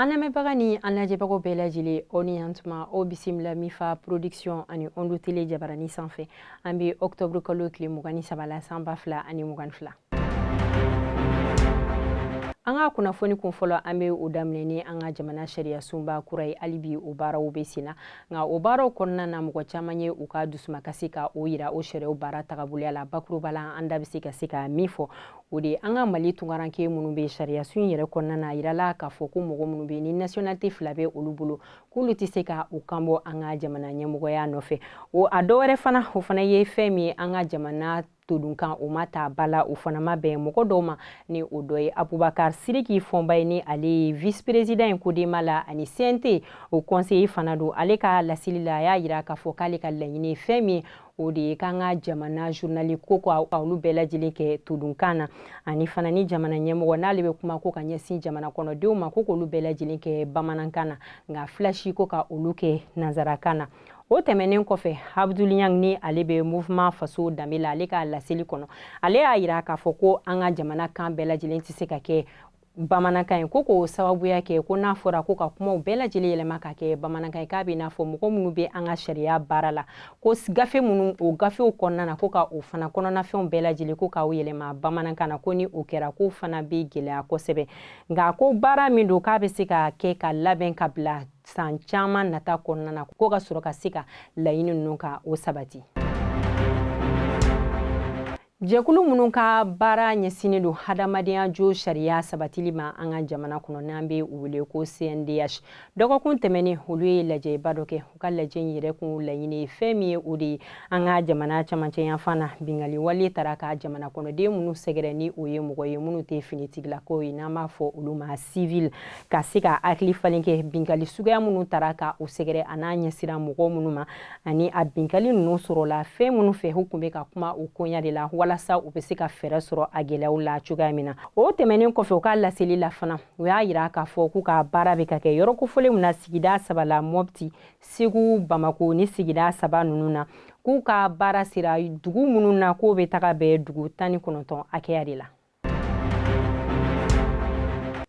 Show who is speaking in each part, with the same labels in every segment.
Speaker 1: Aname bagani anlaje bago belajili oni antuma o bisimla mifa production ani ondu tele jabarani sanfɛ an bɛ octobre kalo tile 23 la san 2022 an ka kunnafoni kun fɔlɔ an bɛ o daminɛ ni an ka jamana sariya sunba kura ye hali bi o baaraw bɛ sen na nka o baaraw kɔnɔna na mɔgɔ caman ye u ka dusumakasi ka o yira o sariyaw baara tagaboloya la bakuruba la an da bɛ se ka min fɔ o de an ka Mali tunkaranke minnu bɛ sariya sun yɛrɛ kɔnɔna na yirala k'a fɔ ko mɔgɔ minnu bɛ ni nationalité fila bɛ olu bolo k'olu tɛ se ka u kanbɔ an ka jamana ɲɛmɔgɔya nɔfɛ o a dɔwɛrɛ fana o fana ye fɛn min ye an ka jamana todunkan o ma ta bala o fana ma bɛn mɔgɔ dɔw ma ni o dɔ ye Abubakar Sidiki Fɔnba ye ni ale ye vice président ye kodema la ani CNT o conseiller fana don ale ka lasili la a y'a yira k'a fɔ k'ale ka laɲini ye fɛn min ye o de ye k'an ka jamana journali ko ka olu bɛɛ lajɛlen kɛ todunkan na ani fana ni jamana ɲɛmɔgɔ n'ale bɛ kuma ko ka ɲɛsin jamana kɔnɔdenw ma ko k'olu bɛɛ lajɛlen kɛ bamanankan na nka flashi ko ka olu kɛ nanzarakan na o tɛmɛnen kɔfɛ Abdul Yang ni ale bɛ mouvement faso danbe la ale ka laseli kɔnɔ ale y'a yira k'a fɔ ko an ka jamana kan bɛɛ lajɛlen tɛ se ka kɛ bamanankan ye ko k'o sababuya kɛ ko n'a fɔra ko ka kumaw bɛɛ lajɛlen yɛlɛma ka kɛ bamanankan ye k'a bɛ n'a fɔ mɔgɔ minnu bɛ an ka sariya baara la ko gafe minnu o gafew kɔnɔna na ko ka o fana kɔnɔnafɛnw bɛɛ lajɛlen ko k'o yɛlɛma bamanankan na ko ni o kɛra ko fana bɛ gɛlɛya kosɛbɛ nka ko baara min don k'a bɛ se ka kɛ ka labɛn ka bila san caman nata kɔnɔna na ko ka sɔrɔ ka se ka laɲini ninnu ka o sabati. Jɛkulu minnu ka baara ɲɛsinnen don hadamadenya jo sariya sabatili ma an ka jamana kɔnɔ n'an bɛ u wele ko CNDH dɔgɔkun tɛmɛnen olu ye lajɛba dɔ kɛ u ka lajɛ in yɛrɛ kun laɲini ye fɛn min ye o de ye an ka jamana camancɛ yanfan na bingali wale taara ka jamana kɔnɔden minnu sɛgɛrɛ ni o ye mɔgɔ ye minnu tɛ finitigilakaw ye n'an b'a fɔ olu ma civil ka se ka hakili falen kɛ bingali suguya minnu taara ka o sɛgɛrɛ a n'a ɲɛsira mɔgɔ minnu ma ani a bingali ninnu sɔrɔla fɛn minnu fɛ u kun bɛ ka kuma o koɲa de la walasa u bɛ se ka fɛɛrɛ sɔrɔ a gɛlɛyaw la cogoya min na o tɛmɛnen kɔfɛ u ka laseli la fana u y'a yira k'a fɔ k'u ka baara bɛ ka kɛ yɔrɔ kofɔlen min na sigida 3 la Mopti Segu Bamako ni sigida 3 ninnu na k'u ka baara sera dugu minnu na k'o bɛ taga bɛn dugu 19 hakɛya de la.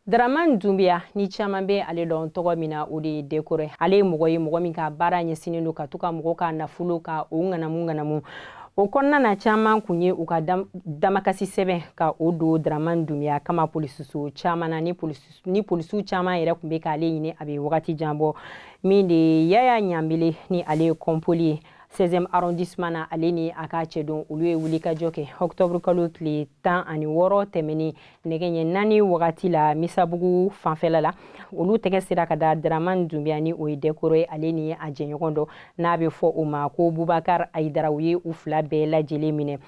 Speaker 1: Dramane Doumbia ni caman bɛ ale dɔn tɔgɔ min na o de ye Dekɔrɛ ale ye mɔgɔ ye mɔgɔ min ka baara ɲɛsinnen don ka to ka mɔgɔw ka nafolo ka o ŋanamu o kɔnɔna na caman kun ye u ka damakasi sɛbɛn ka o don Dramane Doumbia kama polisiso caman na ni polisiw caman yɛrɛ kun bɛ k'ale ɲini a bɛ wagati jan bɔ min de ye Yaya Ɲambele ni ale ye Kɔnpoli ye 16e arrondissement na ale ni a ka cɛ don olu ye wulikajɔ kɛ octobre kalo tile 16 tɛmɛnen nɛgɛ ɲɛ 4 wagati la Misabugu fanfɛla la olu tɛgɛ sera ka da Dramane Doumbia ni o ye Dekɔrɛ ale ni a jɛɲɔgɔn dɔ n'a bɛ fɔ o ma ko Bubakar Ayidara u ye u fila bɛɛ lajɛlen minɛ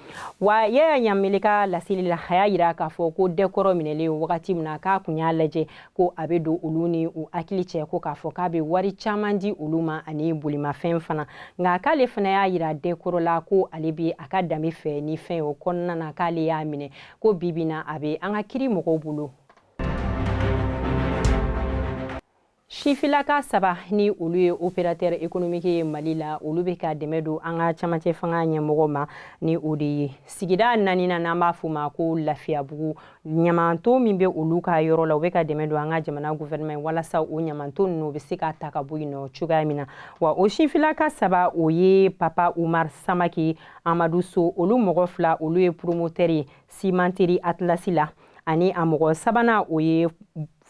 Speaker 1: wa Yaya Ɲambele ka laseli la a y'a yira k'a fɔ ko Dekɔrɛ minɛlen wagati min na k'a kun y'a lajɛ ko a bɛ don olu ni u hakili cɛ ko k'a fɔ k'a bɛ wari caman di olu ma ani bolimafɛn fana nka k'ale fana y'a yira Dekɔrɛ la ko ale bɛ a ka danbe fɛ ni fɛn o kɔnɔna na k'ale y'a minɛ ko bibi na a bɛ an ka kiri mɔgɔw bolo. Sifilaka 3 ni olu ye opérateur économique ye Mali la olu bɛ ka dɛmɛ don an ka camancɛ fanga ɲɛmɔgɔ ma ni o de ye sigida 4 na n'an b'a fɔ ma ko Lafiyabugu ɲamanton min bɛ olu ka yɔrɔ la u bɛ ka dɛmɛ don an ka jamana gouvernement walasa o ɲamanton ninnu u bɛ se ka ta ka bɔ yen nɔ cogoya min na wa o sifilaka 3 o ye Papa Umar Samaki Amadou So olu mɔgɔ fila olu ye promoteur ye Cimenterie Atlas la ani a mɔgɔ sabanan o ye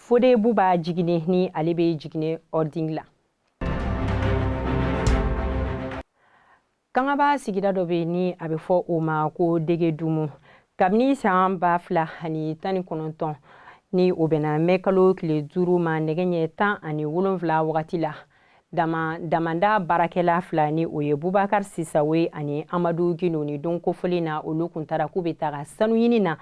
Speaker 1: Fode Buba Jigine ni ale bɛ Jigine Ording la. Kangaba sigida dɔ bɛ ni a bɛ fɔ o ma ko Degedumu kabini san 2019 ni o bɛna mɛn kalo tile 5 ma nɛgɛ ɲɛ 17 wagati la damanda baarakɛla fila ni o ye Bubakar Sisawe ani Amadu Gino ni don kofɔlen na olu kun taara k'u bɛ taga sanu ɲini na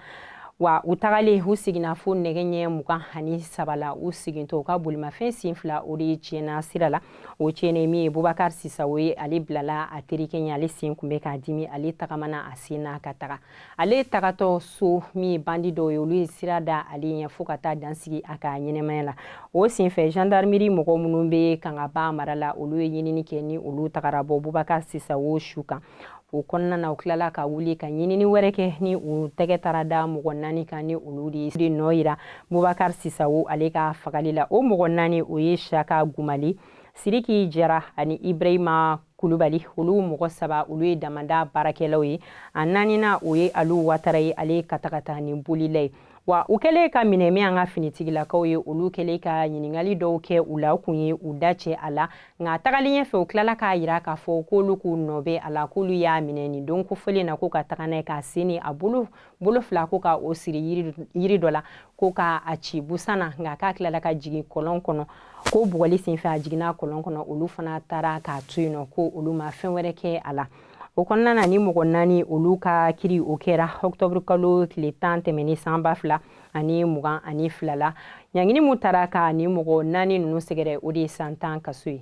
Speaker 1: wa u tagalen u seginna fo nɛgɛ ɲɛ 23 la u segintɔ u ka bolimafɛn sen fila o de tiɲɛna sira la o tiɲɛnen min ye Bubakar Sisawe ale bilala a terikɛ ɲɛ ale sen kun bɛ k'a dimi ale tagamana a sen na ka taga ale tagatɔ so min ye bandi dɔw ye olu ye sira da ale ɲɛ fo ka taa dansigi a ka ɲɛnɛmaya la o senfɛ gendarmerie mɔgɔ minnu bɛ Kangaba mara la olu ye ɲinini kɛ ni olu tagara bɔ Bubakar Sisawe su kan o kɔnɔna na u tilala ka wuli ka ɲinini wɛrɛ kɛ ni u tɛgɛ tara da mɔgɔ 4 kan ni olu de nɔ yira Bubakar Sisawo ale ka fagali la. O mɔgɔ 4 o ye Saka Gumali, Siriki Jara ani Ibrahima Kulubali. Olu mɔgɔ 3 olu ye damanda baarakɛlaw ye. A 4nan o ye Alu Watara ye, ale ka taga ni bolila ye. Wa u kɛlen ka minɛ min an ka finitigilakaw ye, olu kɛlen ka ɲiningali dɔw kɛ u la, u kun ye u da cɛ a la. Nka tagalen ɲɛfɛ u tilala k'a yira k'a fɔ k'olu k'u nɔ bɛ a la, k'olu y'a minɛ nin don kofɔlen na ko ka taga n'a ye k'a sen a bolo 2 ko ka o siri yiri dɔ la ko k'a ci busan na, nka k'a tilala ka jigin kɔlɔn kɔnɔ. Ko bugɔli senfɛ a jiginna kɔlɔn kɔnɔ, olu fana taara k'a to yen nɔ ko olu ma fɛn wɛrɛ kɛ a la. O kɔnɔna na ni mɔgɔ 4 olu ka kiri o kɛra octobre kalo tile 10 tɛmɛni san 2022 la. Ɲangini mun taara ka ni mɔgɔ 4 ninnu sɛgɛrɛ o de ye san 10 kaso ye.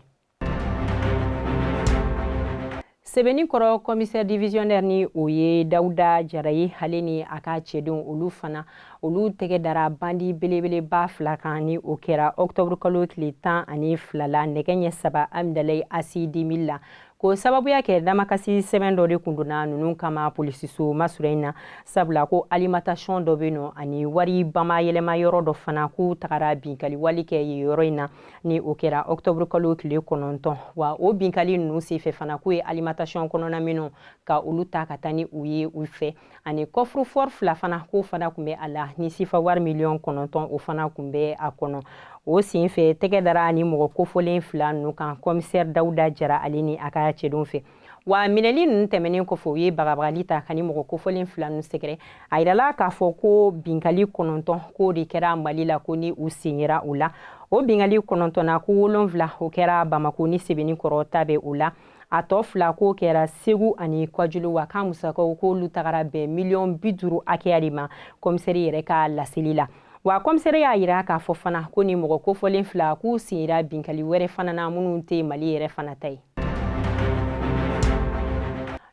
Speaker 1: Sɛbɛnnikɔrɔ commissaire divisionnaire ni o ye Dawuda Jara ye, ale ni a ka cɛdenw olu fana olu tɛgɛ dara bandi belebeleba 2 kan ni o kɛra octobre kalo tile 12 la nɛgɛ ɲɛ 3 Amidalayi Asidi Mil la. Ko sababuya kɛ damakasi sɛbɛn dɔ de kun donna ninnu kama polisiso masura in na, sabula ko alimentation dɔ bɛ nɔ ani wari bamayɛlɛma yɔrɔ dɔ fana k'u tagara binkali wali kɛ yen yɔrɔ in na ni o kɛra octobre kalo tile 9. Wa o binkali ninnu senfɛ fana k'u ye alimentation kɔnɔna minnu ka olu ta ka taa ni u ye u fɛ, ani coffre-fort 2 fana k'o fana kun bɛ a la ni sifa wari miliyɔn 9 o fana kun bɛ a kɔnɔ. O senfɛ tɛgɛ dara ni mɔgɔ kofɔlen 2 ninnu kan commissaire Dawuda Jara ale ni a ka cɛdenw fɛ. Wa minɛli ninnu tɛmɛnen kɔfɛ u ye bagabagali ta ka ni mɔgɔ kofɔlen 2 ninnu sɛgɛrɛ. A yirala k'a fɔ ko binkali 9 k'o de kɛra Mali la ko ni u sen yera u la. O binkali 9nan ko 7 o kɛra Bamako ni Sebenikɔrɔ ta bɛ o la. A tɔ 2 k'o kɛra Segu ani Kwajulu, wa ka musakaw k'olu tagara bɛn miliyɔn 50 hakɛya de ma commissaire yɛrɛ ka laseli la. Wa commissaire y'a yira k'a fɔ fana ko ni mɔgɔ kofɔlen 2 k'u sen yera binkali wɛrɛ fana na minnu tɛ Mali yɛrɛ fana ta ye.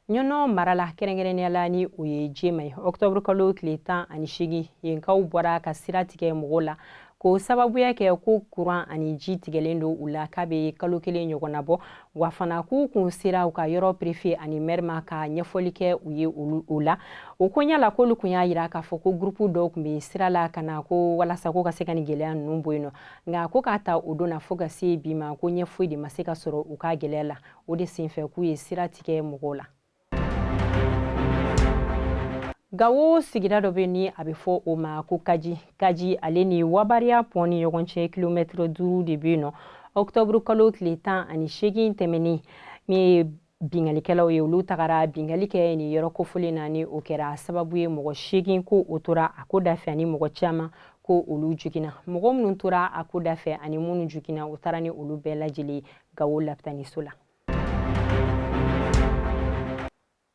Speaker 1: Ɲɔnɔ mara la kɛrɛnkɛrɛnnenya la ni o ye Jema ye, octobre kalo tile 18 yenkaw bɔra ka sira tigɛ mɔgɔw la ko sababuya kɛ ko courant ani ji tigɛlen don u la k'a bɛ kalo 1 ɲɔgɔnna bɔ, wa fana k'u kun sera u ka yɔrɔ préfet ani maire ma ka ɲɛfɔli kɛ u ye o la. O koɲa la k'olu kun y'a yira k'a fɔ ko groupe dɔw kun bɛ sira la ka na ko walasa ko ka se ka ni gɛlɛya ninnu bɔ yen nɔ, nka ko k'a ta o don na fo ka se bi ma ko ɲɛ foyi de ma se ka sɔrɔ u ka gɛlɛya la. O de senfɛ k'u ye sira tigɛ mɔgɔw la. Gawo sigira dɔ bɛ ni a bɛ fɔ o ma ko Kaji ale ni Wabariya pont ni ɲɔgɔn cɛ kilomètre 5 de bɛ yen nɔ. Octobre kalo tile 18 tɛmɛnen min ye bingalikɛlaw ye, olu tagara bingali kɛ ni yɔrɔ kofɔlen na ni o kɛra sababu ye mɔgɔ 8 ko o tora a ko dafɛ ani mɔgɔ caman ko olu jugina. Mɔgɔ minnu tora a ko dafɛ ani minnu jugina o taara ni olu bɛɛ lajɛlen Gawo lapitaniso la.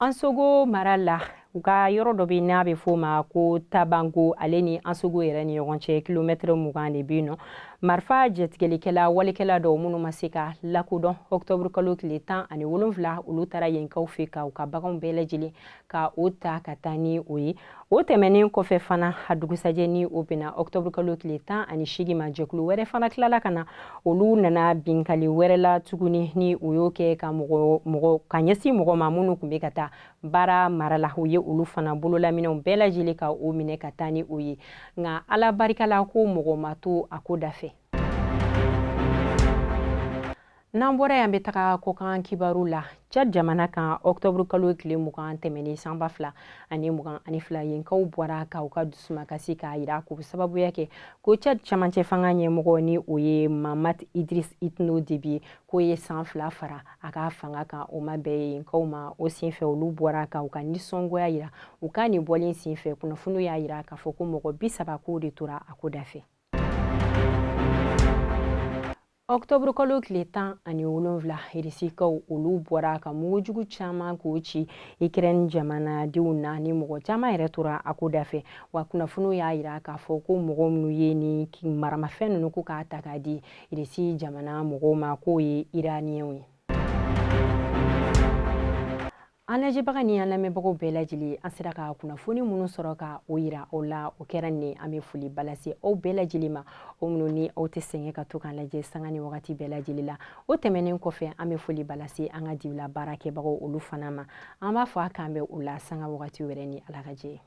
Speaker 1: Ansogo mara la u ka yɔrɔ dɔ bɛ n'a bɛ fɔ ma ko Tabango, ale ni Ansogo yɛrɛ ni ɲɔgɔn cɛ kilomètre 20 de bɛ yen nɔ. Marifa jɛtigɛlikɛla walikɛla dɔw minnu ma se ka lakodɔn octobre kalo tile 17 olu taara yenkaw fɛ ka u ka baganw bɛɛ lajɛlen ka o ta ka taa ni o ye. O tɛmɛnen kɔfɛ fana a dugusajɛ ni o bɛna octobre kalo tile 18 ma, jɛkulu wɛrɛ fana tilala ka na olu nana binkali wɛrɛ la tuguni ni o y'o kɛ ka ka ɲɛsin mɔgɔ ma minnu kun bɛ ka taa baara mara la. U ye olu fana bololaminɛw bɛɛ lajɛlen ka o minɛ ka taa ni o ye, nka Ala barika la ko mɔgɔ ma to a ko dafɛ. N'an bɔra yan bɛ taga kɔkan kibaru la. Tchad jamana kan octobre kalo tile 20 tɛmɛnen san 2022 yenkaw bɔra ka u ka dusumakasi k'a yira k'u sababuya kɛ ko Tchad camancɛ fanga ɲɛmɔgɔ ni o ye Mahamat Idris Itno Deby k'o ye san 2 fara a ka fanga kan o ma bɛn yenkaw ma. O senfɛ olu bɔra ka u ka nisɔngoya yira, u ka nin bɔlen senfɛ kunnafoniw y'a yira k'a fɔ ko mɔgɔ 30 k'o de tora a ko dafɛ. Octobre kalo tile 17 Irisikaw olu bɔra ka mugujugu caman k'o ci Ukraine jamanadenw na ni mɔgɔ caman yɛrɛ tora a ko dafɛ, wa kunnafoniw y'a yira k'a fɔ ko mɔgɔ minnu ye ni maramafɛn ninnu ko k'a ta k'a di Irisi jamana mɔgɔw ma k'o ye Iraniyɛnw ye. An lajɛbaga ni an lamɛnbagaw bɛɛ lajɛlen an sera ka kunnafoni minnu sɔrɔ ka o yira aw la o kɛra ni an bɛ foli balase aw bɛɛ lajɛlen ma o minnu ni aw tɛ sɛgɛn ka to k'an lajɛ sanga ni wagati bɛɛ lajɛlen la o tɛmɛnen kɔfɛ an bɛ foli balase an ka dibila baarakɛbagaw olu fana ma an b'a fɔ a k'an bɛ o la sanga wagati wɛrɛ ni ala ka jɛ